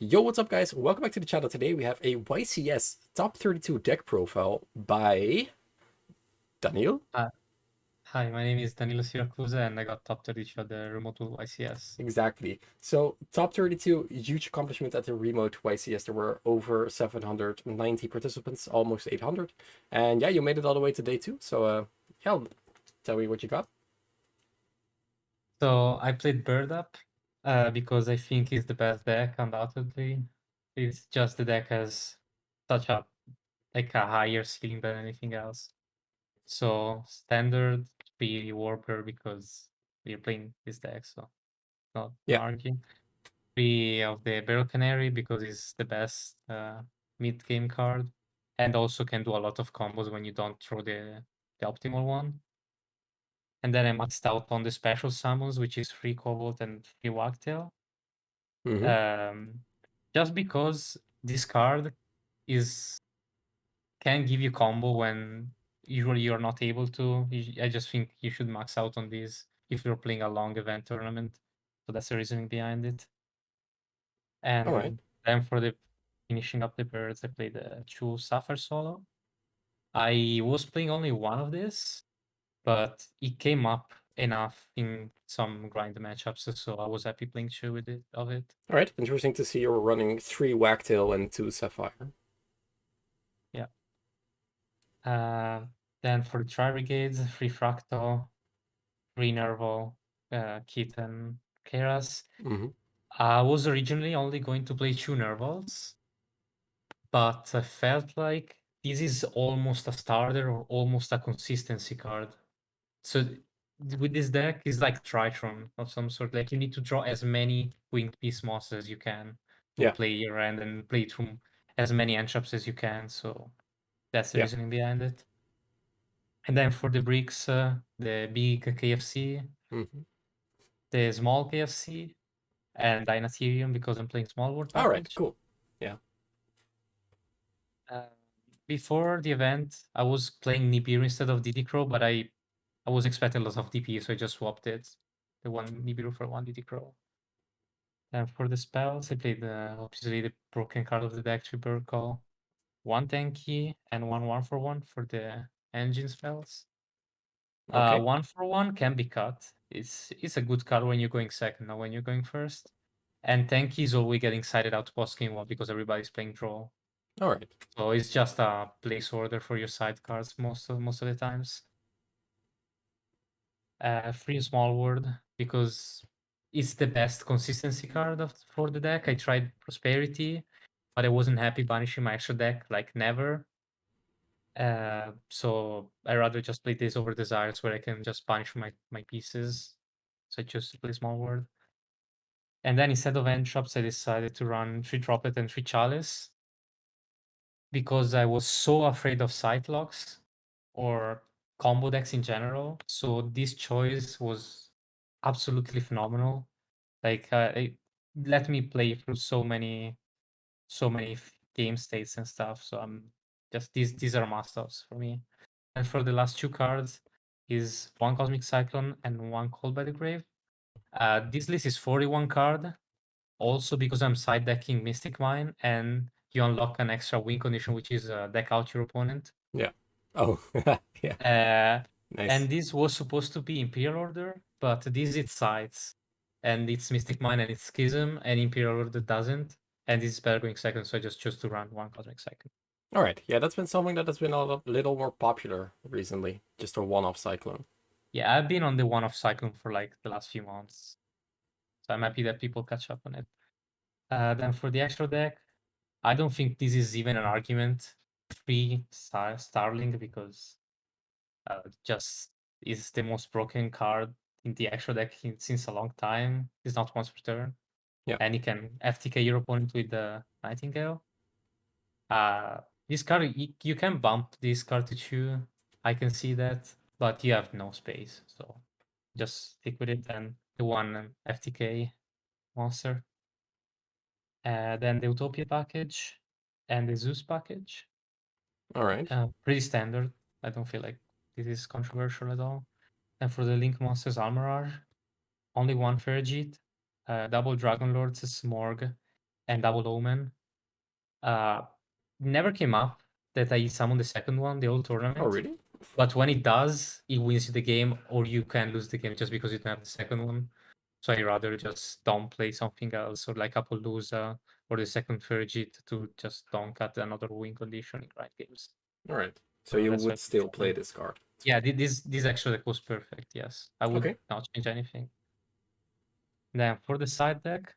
Yo, what's up, guys? Welcome back to the channel. Today we have a YCS top 32 deck profile by Danilo. Hi, hi, my name is Danilo Siracusa and I got top 32 at the remote YCS. Exactly. So, top 32, huge accomplishment at the remote YCS. There were over 790 participants, almost 800. And yeah, you made it all the way to day two. So, yeah, tell me what you got. So I played Bird Up because I think it's the best deck, undoubtedly. It's just the deck has such a a higher ceiling than anything else. So standard, 3 Warper because we're playing this deck, so not an Yeah. argument. 3 of the Barrel Canary because it's the best mid game card, and also can do a lot of combos when you don't throw the optimal one. And then I maxed out on the special summons, which is 3 Cobalt and 3 Wagtail. Mm-hmm. Um, just because this card is can give you combo when usually you're not able to. I just think you should max out on this if you're playing a long event tournament. So that's the reasoning behind it. All right. And then for the finishing up the birds, I played the 2 Sapphire Solo. I was playing only one of this, but it came up enough in some grind matchups, so I was happy playing two with it of it. All right. Interesting to see you were running 3 Wagtail and 2 Sapphire. Yeah. Then for the Tri-Brigades, 3 Fractal, 3 Nerval, Kitten, Keras. Mm-hmm. I was originally only going to play 2 Nervals, but I felt like this is almost a starter or almost a consistency card. So with this deck is like Drytron of some sort. Like you need to draw as many winged peace moss as you can to Yeah. play your end and play through as many end traps as you can. So that's the Yeah. reasoning behind it. And then for the bricks, the big KFC, Mm-hmm. the small KFC, and Dynatherium because I'm playing small world All right. package. Cool. Yeah. Uh, Before the event, I was playing Nibiru instead of DD Crow, but I was expecting lots of DP, so I just swapped it. The one Nibiru for one DD Crow. And for the spells, I played obviously the broken card of the deck, Triple Call, one tanky and one for one for the engine spells. Okay. 1 for 1 can be cut. It's a good card when you're going second, not when you're going first. And tanky is always getting sided out post game one because everybody's playing draw. All right. So it's just a placeholder for your side cards most of the times. Free small word because it's the best consistency card for the deck. I tried Prosperity, but I wasn't happy banishing my extra deck like never. So I rather just play this over Desires where I can just punish my pieces. So I chose to play small word. And then instead of end traps, I decided to run 3 Droplet and 3 Chalice because I was so afraid of sight locks or combo decks in general. So this choice was absolutely phenomenal. Like it let me play through so many game states and stuff. So I'm just these are must-haves for me. And for the last 2 cards is 1 Cosmic Cyclone and 1 Cold by the Grave. This list is 41 card. Also because I'm side decking Mystic Mine and you unlock an extra win condition, which is deck out your opponent. Yeah. Oh, yeah. Uh, Nice. and this was supposed to be Imperial Order, but this it sides. And it's Mystic Mine and it's Schism, and Imperial Order doesn't. And this is better going second, so I just chose to run 1 Cosmic Cyclone. All right. Yeah, that's been something that has been little more popular recently. Just a one-off cyclone. Yeah, I've been on the one-off Cyclone for like the last few months. So I'm happy that people catch up on it. Then for the extra deck, I don't think this is even an argument. 3 Starling because just is the most broken card in the extra deck since a long time. It's not once per turn. Yeah. And you can FTK your opponent with the Nightingale. Uh, this card, you can bump this card to 2. I can see that, but you have no space. So just stick with it and the one FTK monster. Then the Utopia package and the Zeus package. All right. Pretty standard. I don't feel like this is controversial at all. And for the Link monsters, Almirage, only one Ferrigit, double Dragon Lords, Smorg, and Double Omen. Never came up that I summon the second one the whole Oh, tournament. really? But when it does, it wins you the game, or you can lose the game just because you don't have the second one. So I rather just don't play something else, or like Appaloosa or the second Fergit to just don't cut another win condition in right games. All right. So So you that's why I would still chose play it. this card. Yeah, this actually was perfect. Yes, I would Okay. not change anything. Then for the side deck,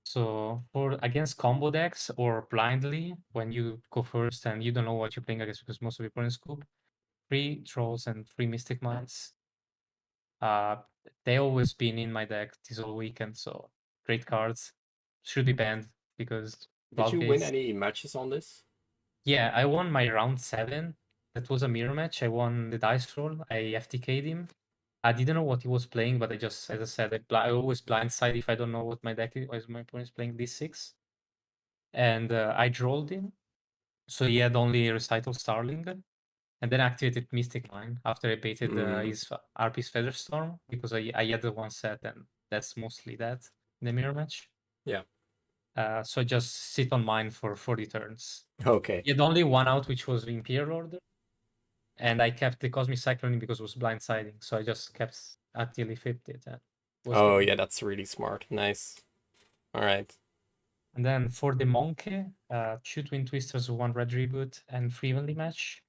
so for against combo decks or blindly, when you go first and you don't know what you're playing against because most of your opponents scoop, 3 trolls and 3 mystic mines. They always been in my deck this whole weekend, so great cards. Should be banned because Did you win Floodgates. any matches on this? Yeah, I won my round 7. That was a mirror match. I won the dice roll. I FTK'd him. I didn't know what he was playing, but I just, as I said, I always blindside if I don't know what my deck is, or my opponent is playing D6. And I drawed him. So he had only Recital Starling. And then activated Mystic Mine after I baited his RP's Featherstorm because I had the one set and that's mostly that in the mirror match. Yeah. So I just sit on mine for 40 turns. Okay. He had only one out, which was the Imperial Order. And I kept the Cosmic Cyclone because it was blindsiding. So I just kept until he flipped it. And was Oh, game. yeah, that's really smart. Nice. All right. And then for the Monkey, 2 Twin Twisters, 1 Red Reboot, and 3 Evenly Match.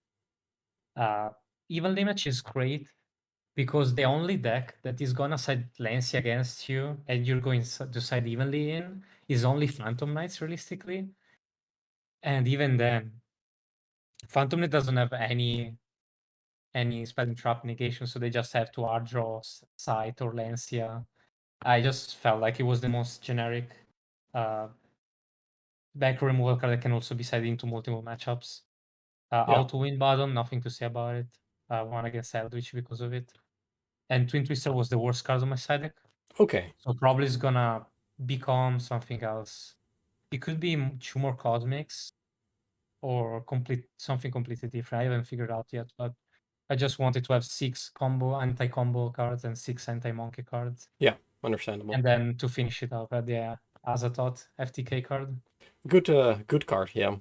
Evenly Match is great because the only deck that is gonna side Lancey against you and you're going to side evenly in is only Phantom Knights realistically. And even then, Phantom Knight doesn't have any spelling trap negation, so they just have to hard draw Sight or Lancia. I just felt like it was the most generic back removal card that can also be sided into multiple matchups. Yeah. Auto win bottom, nothing to say about it. Won against Eldritch because of it. And Twin Twister was the worst card on my side deck. Okay. So probably it's gonna become something else. It could be 2 more cosmics or something completely different. I haven't figured out yet, but I just wanted to have 6 anti-combo cards and 6 anti-monkey cards. Yeah. Understandable. And then to finish it up at the Azathoth FTK card. Good card. Yeah.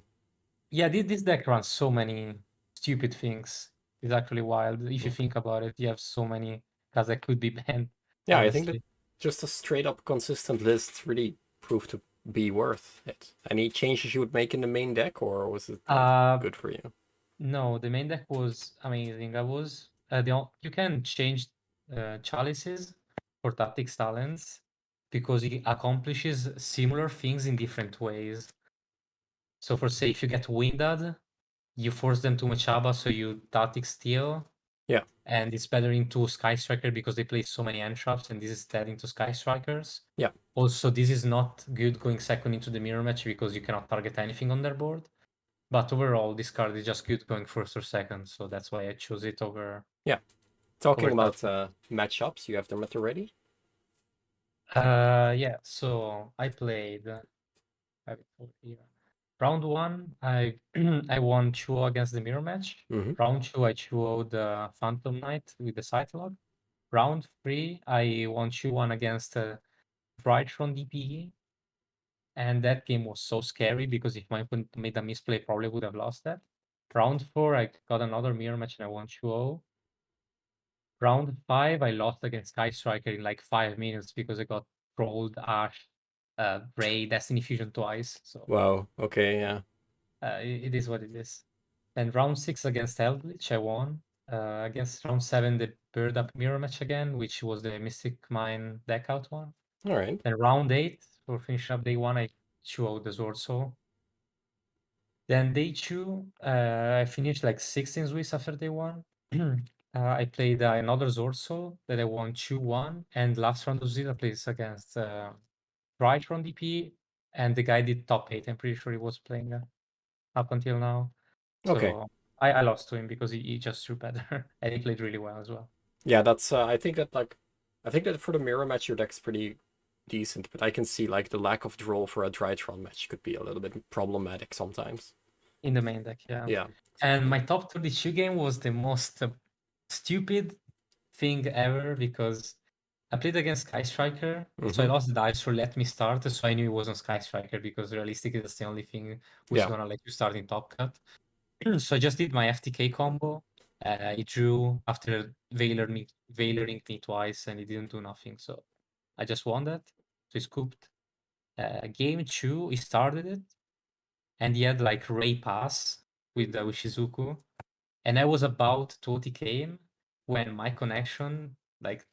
Yeah, this deck runs so many stupid things. It's actually wild. If you think about it, you have so many cards that could be banned, Yeah, I think that honestly. just a straight up consistent list really proved to be worth it. Any changes you would make in the main deck, or was it like Uh, good for you? No, the main deck was amazing. You can change chalices for tactics talents because it accomplishes similar things in different ways. So for say if you get Windad, you force them to Machaba, so you tactics steal, Yeah. and it's better into Sky Striker because they play so many end traps, and this is dead into Sky Strikers. Yeah. Also, this is not good going second into the mirror match because you cannot target anything on their board. But overall, this card is just good going first or second, so that's why I chose it over Yeah. Talking about Tatsym. matchups, you have the meta ready? Yeah. So I played. I have it over here. Round 1, I I won 2 against the mirror match. Mm-hmm. Round 2, I 2 the Phantom Knight with the Sightlog. Round 3, I won 2-1 against Drytron DPE. And that game was so scary because if my opponent made a misplay, probably would have lost that. Round 4, I got another mirror match and I won 2-0. Round 5, I lost against Sky Striker in like 5 minutes because I got trolled, Ash, Ray, Destiny Fusion twice. So Wow. Okay. Yeah. it is what it is. Then round 6 against Eldritch, I won. Against round 7, the Bird Up Mirror match again, which was the Mystic Mine deck out one. All right. Then round 8, for finishing up day 1, I chew out the Sword Soul. Then day 2, I finished like 16 Swiss after day 1. I played another Sword Soul that I won 2-1, and last round of Zero plays against Drytron DP, and the guy did top 8. I'm pretty sure he was playing up until now. Okay. So I lost to him because he just threw better, and he played really well as well. Yeah, that's I think that for the mirror match your deck's pretty decent, but I can see like the lack of draw for a Drytron match could be a little bit problematic sometimes. In the main deck, yeah. Yeah. And my top 32 game was the most stupid thing ever because I played against Sky Striker, so I Mm-hmm. lost the dice roll, let me start, so I knew it wasn't Sky Striker because realistically that's the only thing who's Yeah. gonna let you start in Top Cut. So I just did my FTK combo. He drew after Veilering me twice and he didn't do nothing, so I just won that. So he scooped. Game 2, he started it, and he had like Ray Pass with Shizuku, and I was about to OTK him when my connection like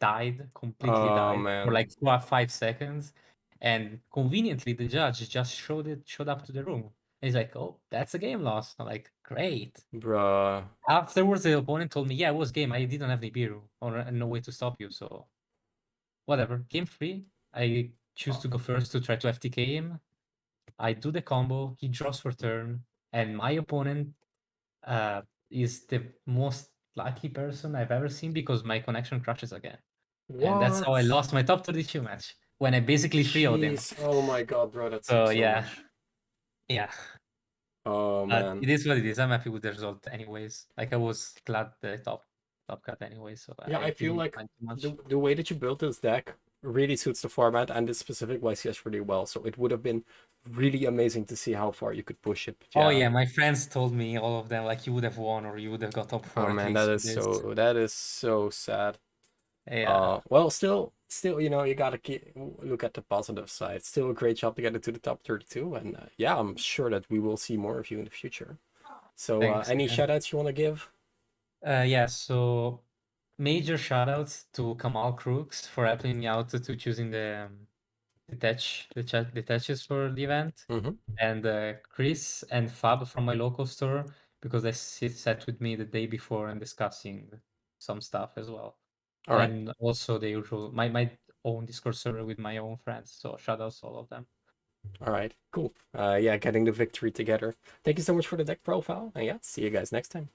completely Oh died for man, like 4 or 5 seconds, and conveniently the judge just showed up to the room. And he's like, "Oh, that's a game loss." I'm like, "Great." bruh. Afterwards, the opponent told me, "Yeah, it was game. I didn't have Nibiru or no way to stop you, so whatever." Game 3, I choose to go first to try to FTK him. I do the combo. He draws for turn, and my opponent uh, is the most lucky person I've ever seen because my connection crashes again. And that's how I What? lost my top 32 match when I basically 3-0'd him. Jeez. Oh my god, bro, that So sucks so yeah, much. yeah. Oh man. It is what it is. I'm happy with the result anyways. Like I was glad the top cut anyway, so Yeah, I I feel didn't like mind too much. the way that you built this deck really suits the format and this specific YCS really well. So it would have been really amazing to see how far you could push it. But Oh yeah. yeah, my friends told me all of them like you would have won or you would have got top Oh four at man, least with this. that is so sad. Yeah, Well, still, you gotta look at the positive side. Still a great job to get into the top 32, and yeah, I'm sure that we will see more of you in the future. So, thanks. any Yeah. shout outs you want to give? Yeah, so major shout outs to Kamal Crooks for helping me out to choosing the touches for the event, Mm-hmm. and Chris and Fab from my local store because they sat with me the day before and discussing some stuff as well, All right, and also the usual my own Discord server with my own friends. So shout outs to all of them. all right, cool. Yeah, getting the victory together. Thank you so much for the deck profile, and yeah, see you guys next time.